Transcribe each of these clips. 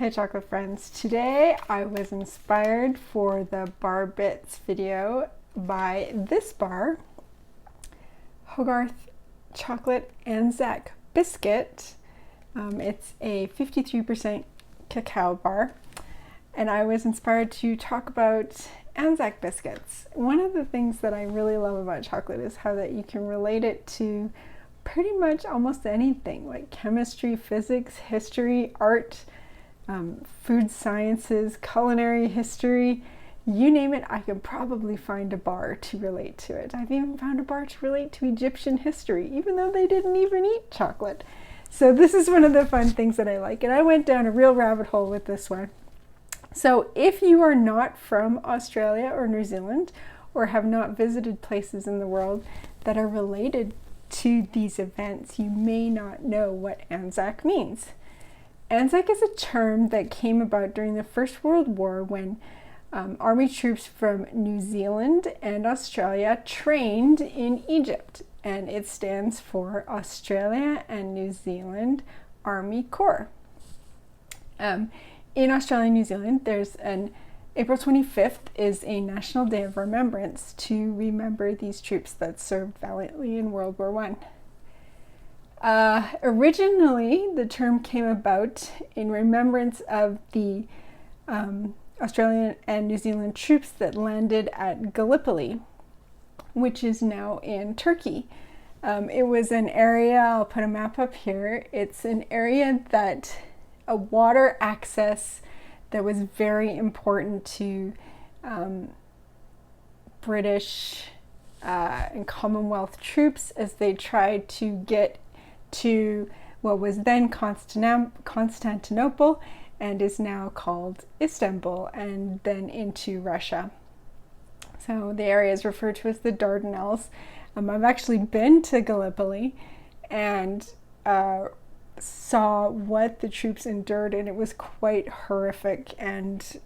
Hey chocolate friends, today I was inspired for the bar bits video by this bar, Hogarth Chocolate Anzac Biscuit. It's a 53% cacao bar, and I was inspired to talk about Anzac biscuits. One of the things that I really love about chocolate is how that you can relate it to pretty much almost anything, like chemistry, physics, history, art, food sciences, culinary history, you name it, I could probably find a bar to relate to it. I've even found a bar to relate to Egyptian history, even though they didn't even eat chocolate. So this is one of the fun things that I like, and I went down a real rabbit hole with this one. So if you are not from Australia or New Zealand, or have not visited places in the world that are related to these events, you may not know what Anzac means. Anzac is a term that came about during the First World War when army troops from New Zealand and Australia trained in Egypt, and it stands for Australia and New Zealand Army Corps. In Australia and New Zealand, there's April 25th is a national day of remembrance to remember these troops that served valiantly in World War I. Originally, the term came about in remembrance of the Australian and New Zealand troops that landed at Gallipoli, which is now in Turkey. It was an area, I'll put a map up here, it's an area that a water access that was very important to British and Commonwealth troops as they tried to get to what was then Constantinople and is now called Istanbul, and then into Russia. So the area is referred to as the Dardanelles. I've actually been to Gallipoli and saw what the troops endured, and it was quite horrific, and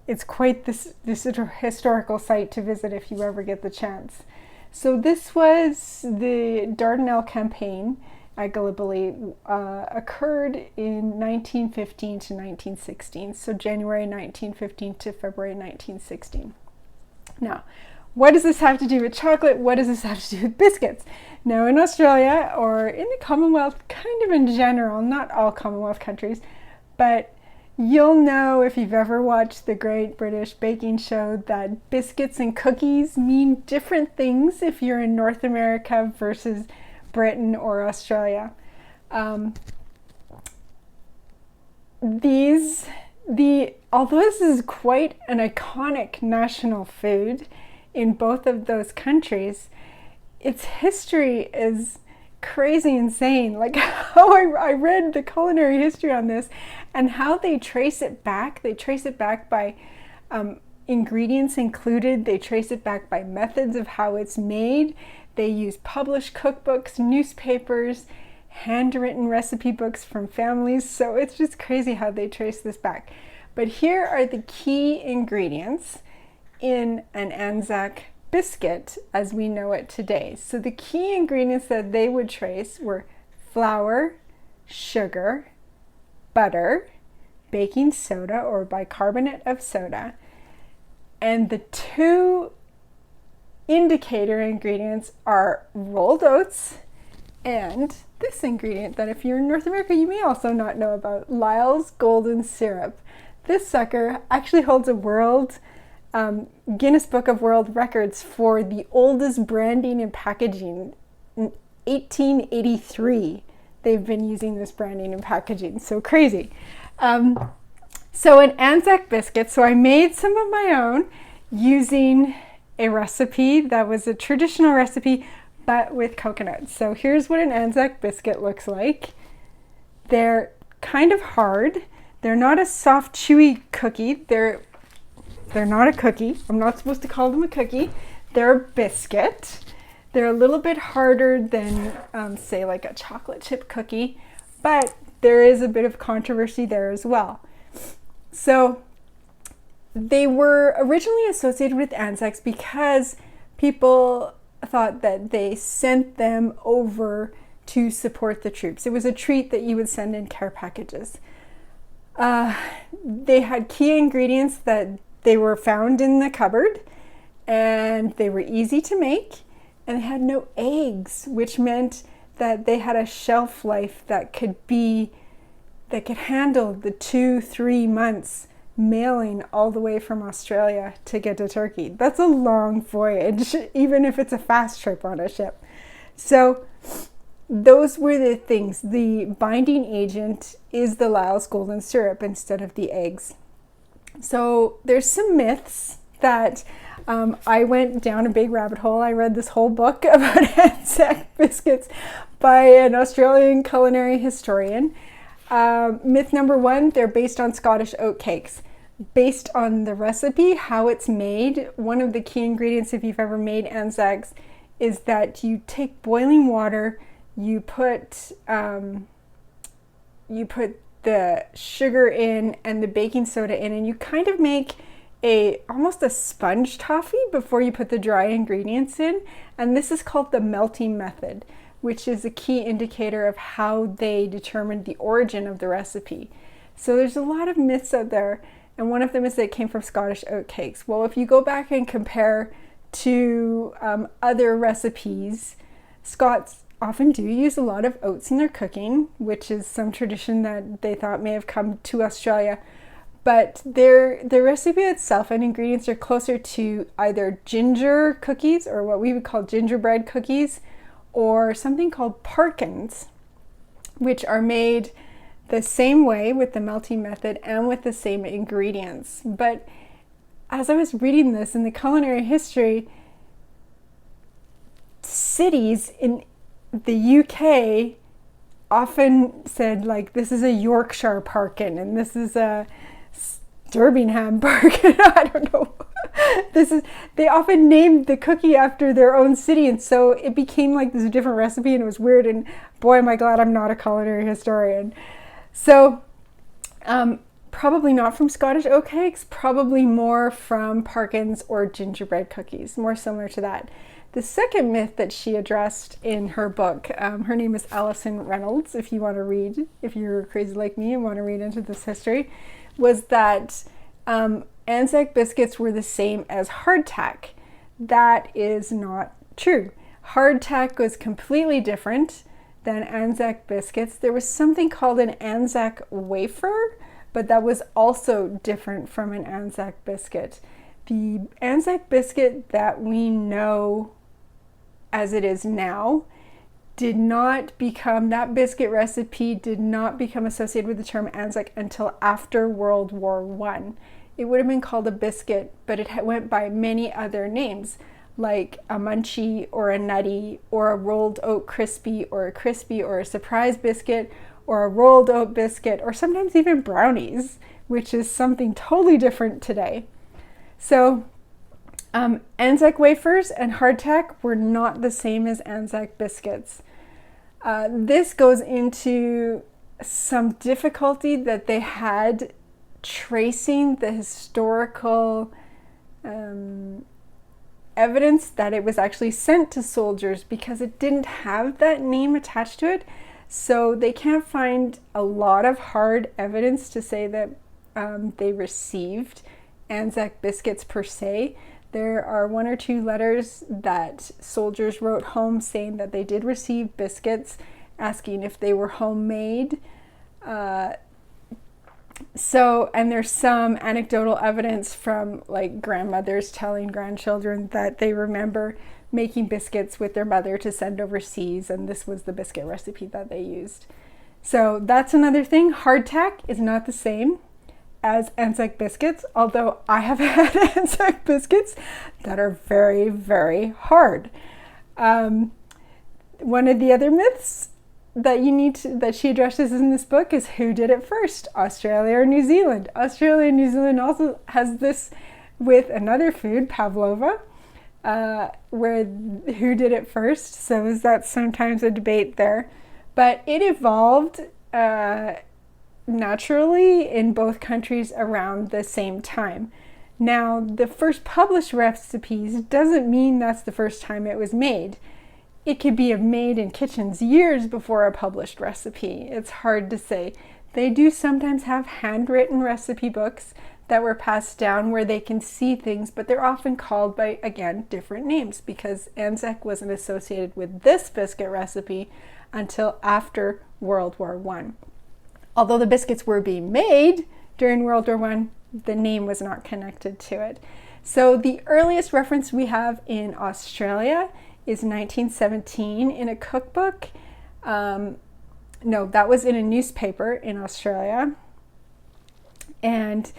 it's quite this historical site to visit if you ever get the chance. So this was the Dardanelles campaign at Gallipoli, occurred in 1915 to 1916, so January 1915 to February 1916. Now, what does this have to do with chocolate? What does this have to do with biscuits? Now, in Australia, or in the Commonwealth, kind of in general, not all Commonwealth countries, but you'll know if you've ever watched the Great British Baking Show that biscuits and cookies mean different things if you're in North America versus Britain or Australia. Although this is quite an iconic national food in both of those countries, its history is crazy insane. Like how I read the culinary history on this and how they trace it back by ingredients included, they trace it back by methods of how it's made. They use published cookbooks, newspapers, handwritten recipe books from families, so it's just crazy how they trace this back. But here are the key ingredients in an Anzac biscuit as we know it today. So the key ingredients that they would trace were flour, sugar, butter, baking soda or bicarbonate of soda, and the two indicator ingredients are rolled oats and this ingredient that if you're in North America you may also not know about, Lyles golden syrup. This sucker actually holds a Guinness Book of World Records for the oldest branding and packaging. In 1883, they've been using this branding and packaging. So crazy. So an Anzac biscuit, so I made some of my own using a recipe that was a traditional recipe, but with coconut. So here's what an Anzac biscuit looks like. They're kind of hard. They're not a soft, chewy cookie. They're not a cookie. I'm not supposed to call them a cookie. They're a biscuit. They're a little bit harder than, say, like a chocolate chip cookie, but there is a bit of controversy there as well. So they were originally associated with Anzacs because people thought that they sent them over to support the troops. It was a treat that you would send in care packages. They had key ingredients that they were found in the cupboard, and they were easy to make, and they had no eggs, which meant that they had a shelf life that could handle the 2-3 months mailing all the way from Australia to get to Turkey. That's a long voyage, even if it's a fast trip on a ship. So those were the things. The binding agent is the Lyles golden syrup instead of the eggs. So there's some myths that I went down a big rabbit hole. I read this whole book about Anzac biscuits by an Australian culinary historian. Myth number 1, they're based on Scottish oat cakes. Based on the recipe, how it's made, one of the key ingredients if you've ever made Anzacs is that you take boiling water, you put the sugar in and the baking soda in, and you kind of make almost a sponge toffee before you put the dry ingredients in. And this is called the melting method, which is a key indicator of how they determined the origin of the recipe. So there's a lot of myths out there, and one of them is that it came from Scottish oat cakes. Well, if you go back and compare to other recipes, Scots often do use a lot of oats in their cooking, which is some tradition that they thought may have come to Australia. But their recipe itself and ingredients are closer to either ginger cookies, or what we would call gingerbread cookies, or something called parchments, which are made the same way with the melting method and with the same ingredients. But as I was reading this in the culinary history, cities in the UK often said, like, this is a Yorkshire parkin and this is a Birmingham parkin. I don't know. They often named the cookie after their own city, and so it became like this different recipe, and it was weird. And boy, am I glad I'm not a culinary historian. So probably not from Scottish oat cakes, probably more from parkins or gingerbread cookies, more similar to that. The second myth that she addressed in her book, her name is Alison Reynolds, if you want to read, if you're crazy like me and want to read into this history, was that Anzac biscuits were the same as hardtack. That is not true. Hardtack was completely different than Anzac biscuits. There was something called an Anzac wafer, but that was also different from an Anzac biscuit. The Anzac biscuit that we know as it is now that biscuit recipe did not become associated with the term Anzac until after World War I. It would have been called a biscuit, but it went by many other names, like a munchie or a nutty or a rolled oat crispy or a surprise biscuit or a rolled oat biscuit, or sometimes even brownies, which is something totally different today. So Anzac wafers and hardtack were not the same as Anzac biscuits. This goes into some difficulty that they had tracing the historical evidence that it was actually sent to soldiers, because it didn't have that name attached to it. So they can't find a lot of hard evidence to say that they received Anzac biscuits per se. There are 1 or 2 letters that soldiers wrote home saying that they did receive biscuits, asking if they were homemade. And there's some anecdotal evidence from like grandmothers telling grandchildren that they remember making biscuits with their mother to send overseas, and this was the biscuit recipe that they used. So that's another thing. Hardtack is not the same as Anzac biscuits, although I have had Anzac biscuits that are very, very hard. One of the other myths that she addresses in this book is who did it first, Australia or New Zealand. Australia and New Zealand also has this with another food, pavlova, where who did it first. So that's sometimes a debate there. But it evolved naturally in both countries around the same time. Now, the first published recipes doesn't mean that's the first time it was made. It could be made in kitchens years before a published recipe. It's hard to say. They do sometimes have handwritten recipe books that were passed down where they can see things, but they're often called by, again, different names because Anzac wasn't associated with this biscuit recipe until after World War I. Although the biscuits were being made during World War I, the name was not connected to it. So the earliest reference we have in Australia is 1917 in a cookbook. No, that was in a newspaper in Australia. And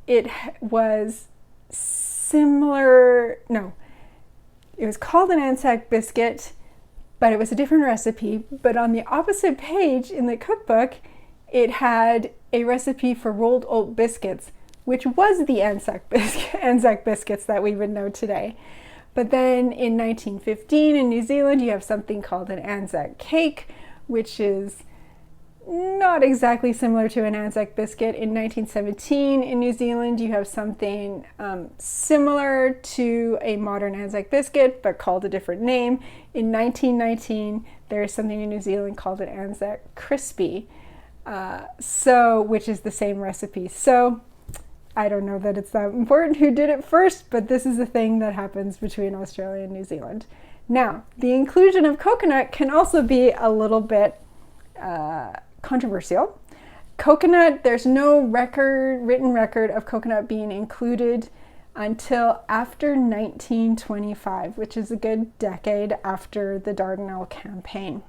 it was similar, no, it was called an Anzac biscuit, but it was a different recipe. But on the opposite page in the cookbook, it had a recipe for rolled oat biscuits, which was the Anzac biscuits that we would know today. But then in 1915 in New Zealand, you have something called an Anzac cake, which is not exactly similar to an Anzac biscuit. In 1917 in New Zealand, you have something similar to a modern Anzac biscuit, but called a different name. In 1919, there is something in New Zealand called an Anzac crispy, which is the same recipe. So I don't know that it's that important who did it first, but this is a thing that happens between Australia and New Zealand. Now, the inclusion of coconut can also be a little bit controversial. Coconut, there's no written record of coconut being included until after 1925, which is a good decade after the Dardanelles campaign.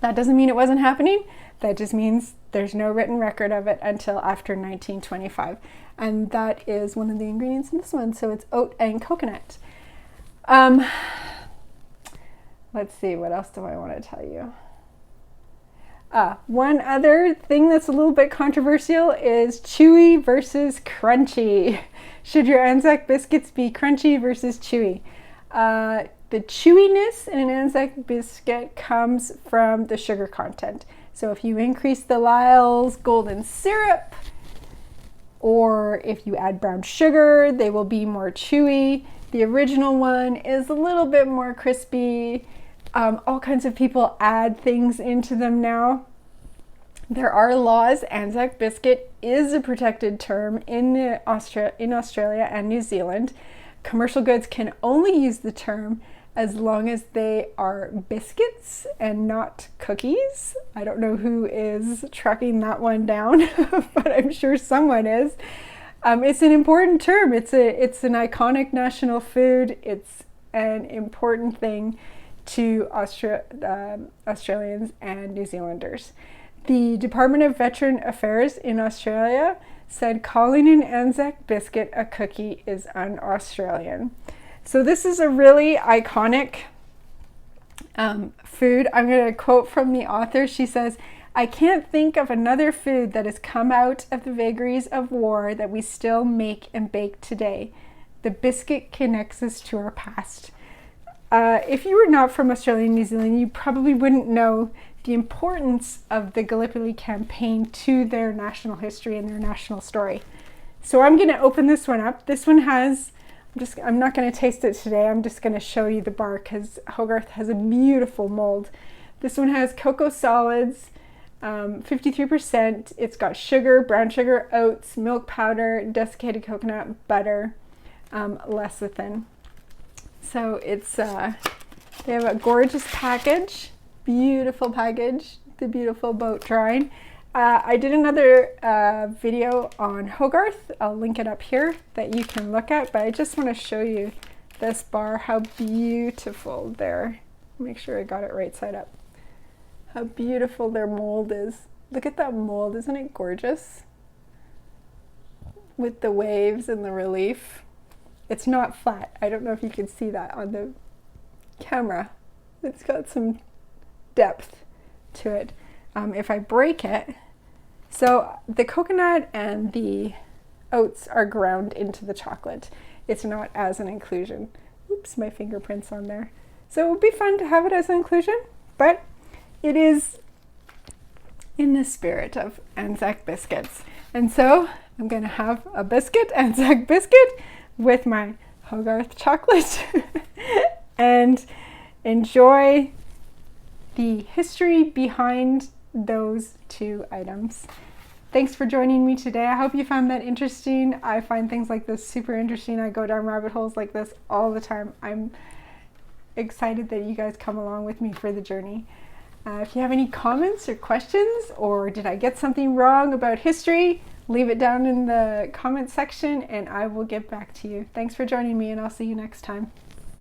That doesn't mean it wasn't happening. That just means there's no written record of it until after 1925. And that is one of the ingredients in this one. So it's oat and coconut. Let's see, what else do I want to tell you? One other thing that's a little bit controversial is chewy versus crunchy. Should your Anzac biscuits be crunchy versus chewy? The chewiness in an Anzac biscuit comes from the sugar content. So if you increase the Lyles golden syrup, or if you add brown sugar, they will be more chewy. The original one is a little bit more crispy. All kinds of people add things into them now. There are laws. Anzac biscuit is a protected term in Australia and New Zealand. Commercial goods can only use the term as long as they are biscuits and not cookies. I don't know who is tracking that one down, but I'm sure someone is. It's an important term. It's an iconic national food. It's an important thing to Australians and New Zealanders. The Department of Veteran Affairs in Australia said calling an Anzac biscuit a cookie is un-Australian. So this is a really iconic food. I'm going to quote from the author. She says, "I can't think of another food that has come out of the vagaries of war that we still make and bake today. The biscuit connects us to our past." If you were not from Australia and New Zealand, you probably wouldn't know the importance of the Gallipoli campaign to their national history and their national story. So I'm going to open this one up. This one has, I'm not going to taste it today. I'm just going to show you the bar because Hogarth has a beautiful mold. This one has cocoa solids, 53%. It's got sugar, brown sugar, oats, milk powder, desiccated coconut, butter, lecithin. So it's, they have a gorgeous package, beautiful package, the beautiful boat drawing. I did another video on Hogarth. I'll link it up here that you can look at, but I just want to show you this bar, how beautiful their, make sure I got it right side up, how beautiful their mold is. Look at that mold, isn't it gorgeous? With the waves and the relief. It's not flat. I don't know if you can see that on the camera. It's got some depth to it. If I break it, so the coconut and the oats are ground into the chocolate. It's not as an inclusion. Oops, my fingerprints on there. So it would be fun to have it as an inclusion, but it is in the spirit of Anzac biscuits. And so I'm going to have a biscuit, Anzac biscuit, with my Hogarth chocolate and enjoy the history behind those two items. Thanks for joining me today. I hope you found that interesting. I find things like this super interesting. I go down rabbit holes like this all the time. I'm excited that you guys come along with me for the journey. If you have any comments or questions, or did I get something wrong about history, leave it down in the comment section and I will get back to you. Thanks for joining me, and I'll see you next time.